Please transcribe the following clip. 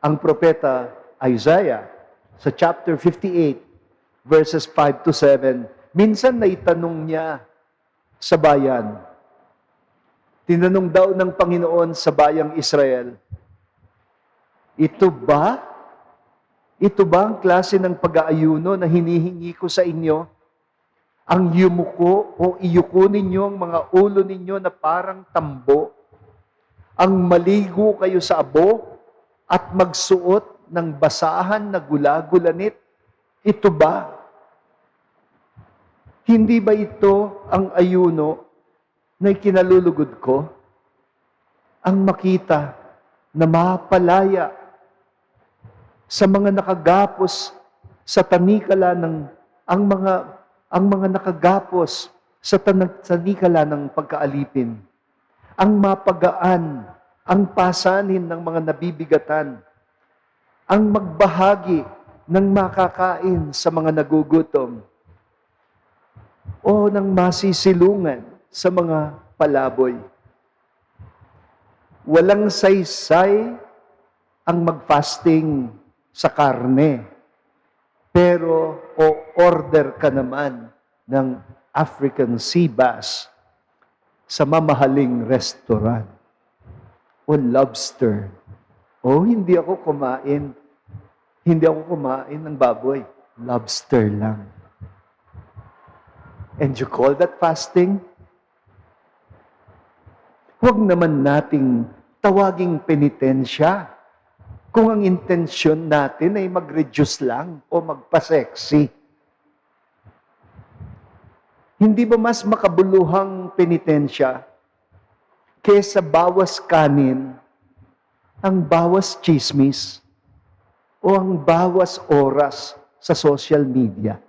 ang propeta Isaiah sa chapter 58, verses 5 to 7, minsan naitanong niya sa bayan. Tinanong daw ng Panginoon sa bayang Israel, Ito ba ang klase ng pag-aayuno na hinihingi ko sa inyo? Ang yumuko o iyuko ninyo ang mga ulo ninyo na parang tambo, ang maligo kayo sa abo at magsuot ng basahan na gula-gulanit. Ito ba? Hindi ba ito ang ayuno na ikinalulugod ko? Ang makita na mapalaya sa mga nakagapos sa tanikala ng ang mga nakagapos sa tanikala ng pagkaalipin. Ang mapagaan, ang pasanin ng mga nabibigatan, ang magbahagi ng makakain sa mga nagugutom, o ng masisilungan sa mga palaboy. Walang saysay ang mag-fasting sa karne, pero o-order ka naman ng African sea bass sa mamahaling restaurant o lobster. Hindi ako kumain ng baboy. Lobster lang. And you call that fasting? Huwag naman nating tawaging penitensya kung ang intensyon natin ay mag-reduce lang o magpa-sexy. Hindi ba mas makabuluhang penitensya kesa bawas kanin, ang bawas chismis, o ang bawas oras sa social media?